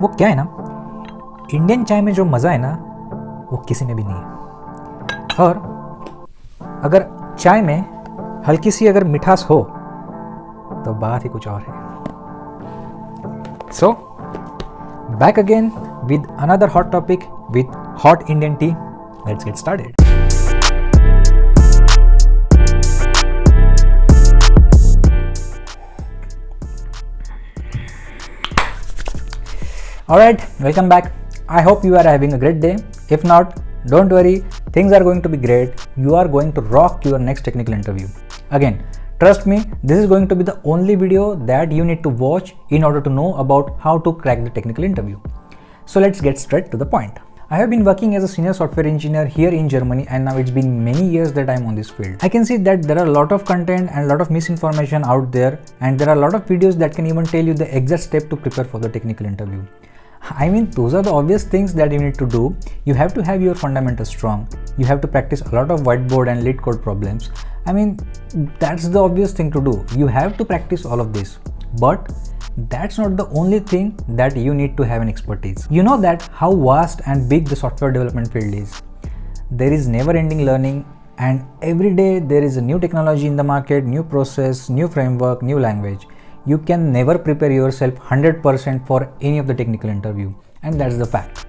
वो क्या है ना, इंडियन चाय में जो मज़ा है ना वो किसी में भी नहीं है। और अगर चाय में हल्की सी अगर मिठास हो तो बात ही कुछ और है। So back again with another hot topic with hot Indian tea. Let's get started. Alright, welcome back. I hope you are having a great day. If not, don't worry, things are going to be great. You are going to rock your next technical interview. Again, trust me, this is going to be the only video that you need to watch in order to know about how to crack the technical interview. So let's get straight to the point. I have been working as a senior software engineer here in Germany, and now it's been many years that I'm on this field. I can see that there are a lot of content and a lot of misinformation out there, and there are a lot of videos that can even tell you the exact step to prepare for the technical interview. I mean, those are the obvious things that you need to do. You have to have your fundamentals strong. You have to practice a lot of whiteboard and lead code problems. I mean, that's the obvious thing to do. You have to practice all of this. But that's not the only thing that you need to have an expertise. You know that how vast and big the software development field is. There is never ending learning, and every day there is a new technology in the market, new process, new framework, new language. You can never prepare yourself 100% for any of the technical interview, and that's the fact.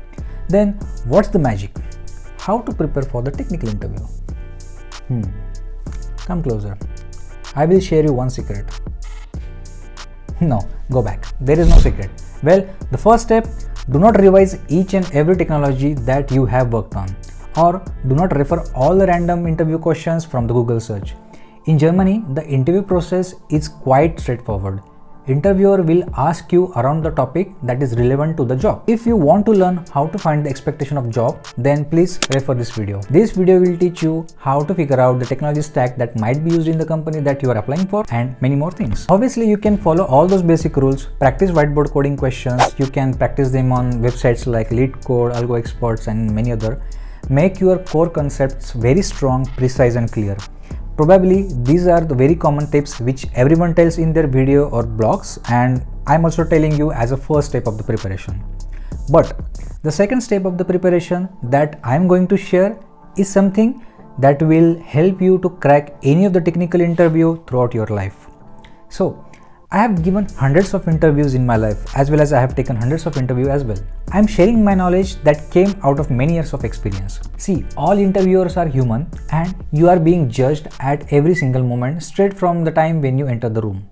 Then what's the magic? How to prepare for the technical interview? Come closer. I will share you one secret. No, go back. There is no secret. Well, the first step, do not revise each and every technology that you have worked on, or do not refer all the random interview questions from the Google search. In Germany, the interview process is quite straightforward. Interviewer will ask you around the topic that is relevant to the job. If you want to learn how to find the expectation of job, then please refer this video. This video will teach you how to figure out the technology stack that might be used in the company that you are applying for, and many more things. Obviously, you can follow all those basic rules, practice whiteboard coding questions. You can practice them on websites like LeetCode, Algo Experts, and many other. Make your core concepts very strong, precise, and clear. Probably these are the very common tips which everyone tells in their video or blogs, and I'm also telling you as a first step of the preparation. But the second step of the preparation that I'm going to share is something that will help you to crack any of the technical interview throughout your life. So I have given hundreds of interviews in my life, as well as I have taken hundreds of interviews as well. I'm sharing my knowledge that came out of many years of experience. See, all interviewers are human, and you are being judged at every single moment straight from the time when you enter the room.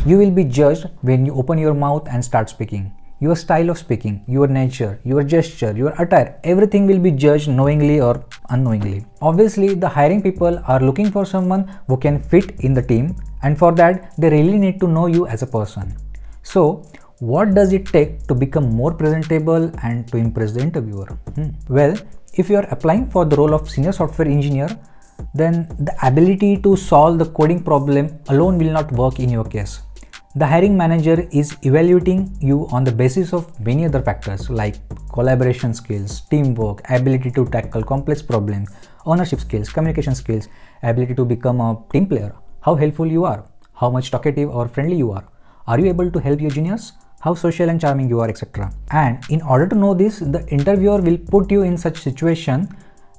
You will be judged when you open your mouth and start speaking. Your style of speaking, your nature, your gesture, your attire, everything will be judged knowingly or unknowingly. Obviously, the hiring people are looking for someone who can fit in the team, and for that, they really need to know you as a person. So, what does it take to become more presentable and to impress the interviewer? Well, if you are applying for the role of senior software engineer, then the ability to solve the coding problem alone will not work in your case. The hiring manager is evaluating you on the basis of many other factors like collaboration skills, teamwork, ability to tackle complex problems, ownership skills, communication skills, ability to become a team player, how helpful you are, how much talkative or friendly you are you able to help your juniors, how social and charming you are, etc. And in order to know this, the interviewer will put you in such situation,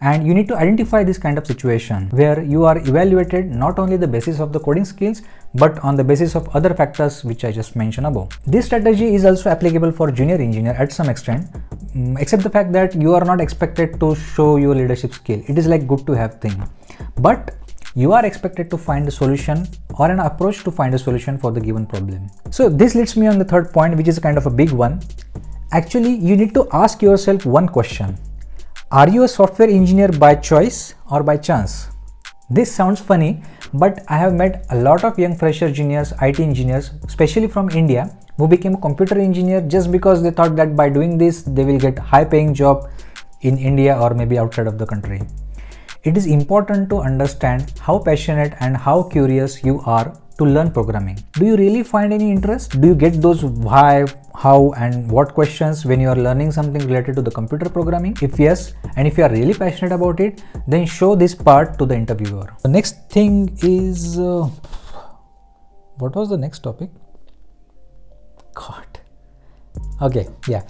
and you need to identify this kind of situation where you are evaluated not only the basis of the coding skills, but on the basis of other factors which I just mentioned above. This strategy is also applicable for junior engineer at some extent, except the fact that you are not expected to show your leadership skill. It is like good to have thing, but you are expected to find a solution or an approach to find a solution for the given problem. So this leads me on the third point, which is kind of a big one. Actually, you need to ask yourself one question. Are you a software engineer by choice or by chance? This sounds funny, but I have met a lot of young fresher juniors, IT engineers, especially from India, who became a computer engineer just because they thought that by doing this, they will get high paying job in India or maybe outside of the country. It is important to understand how passionate and how curious you are to learn programming. Do you really find any interest? Do you get those why, how, and what questions when you are learning something related to the computer programming? If yes, and if you are really passionate about it, then show this part to the interviewer. The next thing is, what was the next topic? God, Okay, yeah.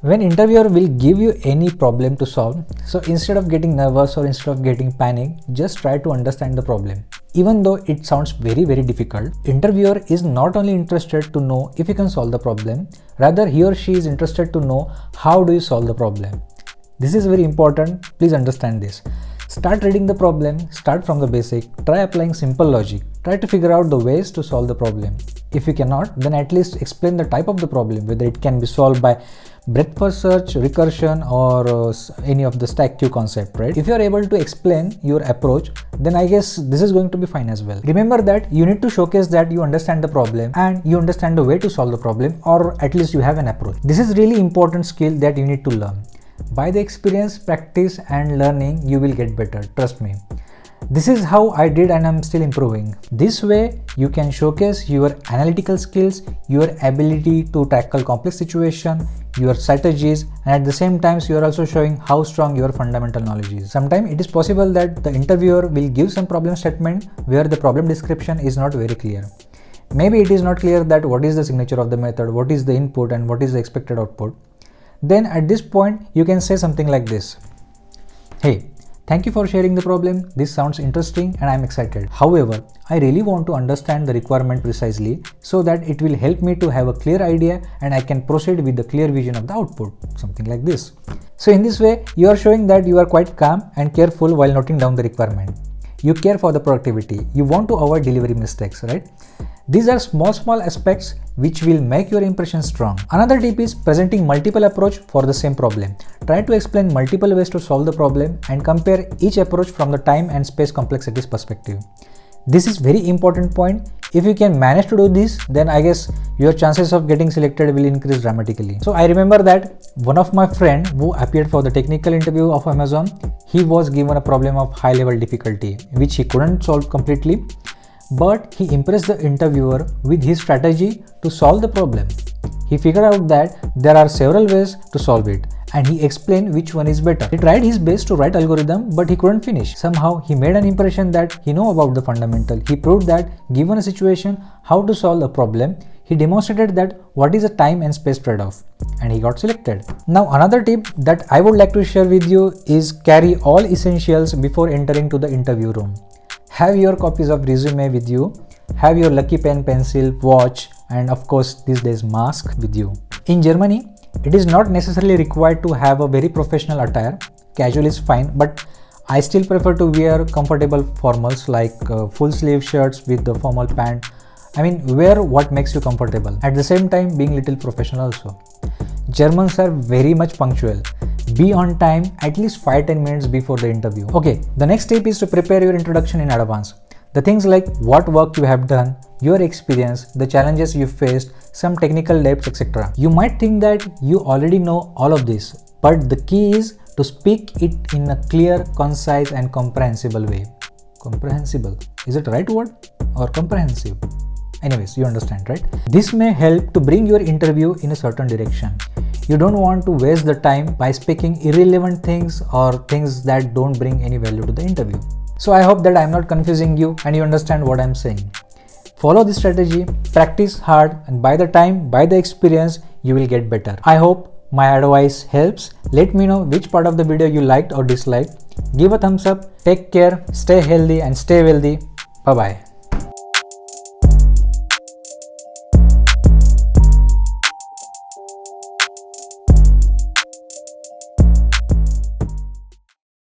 When interviewer will give you any problem to solve, so instead of getting nervous or instead of getting panic, just try to understand the problem. Even though it sounds very difficult, interviewer is not only interested to know if you can solve the problem, rather he or she is interested to know how do you solve the problem. This is very important, please understand this. Start reading the problem, start from the basic, try applying simple logic, try to figure out the ways to solve the problem. If you cannot, then at least explain the type of the problem, whether it can be solved by breadth first search, recursion, or any of the stack queue concept, right? If you are able to explain your approach, then I guess this is going to be fine as well. Remember that you need to showcase that you understand the problem and you understand the way to solve the problem, or at least you have an approach. This is really important skill that you need to learn. By the experience, practice and learning, you will get better, trust me. This is how I did and I'm still improving. This way, you can showcase your analytical skills, your ability to tackle complex situations, your strategies, and at the same time, you are also showing how strong your fundamental knowledge is. Sometimes it is possible that the interviewer will give some problem statement where the problem description is not very clear. Maybe it is not clear that what is the signature of the method, what is the input and what is the expected output. Then at this point, you can say something like this. Hey, thank you for sharing the problem. This sounds interesting and I'm excited. However, I really want to understand the requirement precisely so that it will help me to have a clear idea and I can proceed with the clear vision of the output. Something like this. So in this way, you are showing that you are quite calm and careful while noting down the requirement. You care for the productivity. You want to avoid delivery mistakes, right? These are small aspects which will make your impression strong. Another tip is presenting multiple approach for the same problem. Try to explain multiple ways to solve the problem and compare each approach from the time and space complexities perspective. This is very important point. If you can manage to do this, then I guess your chances of getting selected will increase dramatically. So I remember that one of my friend who appeared for the technical interview of Amazon, he was given a problem of high level difficulty, which he couldn't solve completely. But he impressed the interviewer with his strategy to solve the problem. He figured out that there are several ways to solve it and he explained which one is better. He tried his best to write algorithm but he couldn't finish. Somehow he made an impression that he know about the fundamental. He proved that given a situation how to solve a problem, he demonstrated that what is a time and space trade-off and he got selected. Now another tip that I would like to share with you is carry all essentials before entering to the interview room. Have your copies of resume with you, have your lucky pen, pencil, watch, and of course these days mask with you. In Germany, it is not necessarily required to have a very professional attire. Casual is fine, but I still prefer to wear comfortable formals like full sleeve shirts with the formal pant. I mean, wear what makes you comfortable. At the same time, being little professional also. Germans are very much punctual. Be on time at least 5-10 minutes before the interview. Okay, the next tip is to prepare your introduction in advance. The things like what work you have done, your experience, the challenges you faced, some technical depth, etc. You might think that you already know all of this, but the key is to speak it in a clear, concise and comprehensible way. Comprehensible, is it the right word or comprehensive? Anyways, you understand, right? This may help to bring your interview in a certain direction. You don't want to waste the time by speaking irrelevant things or things that don't bring any value to the interview. So I hope that I'm not confusing you and you understand what I'm saying. Follow this strategy, practice hard, and by the experience, you will get better. I hope my advice helps. Let me know which part of the video you liked or disliked. Give a thumbs up, take care, stay healthy and stay wealthy. Bye bye.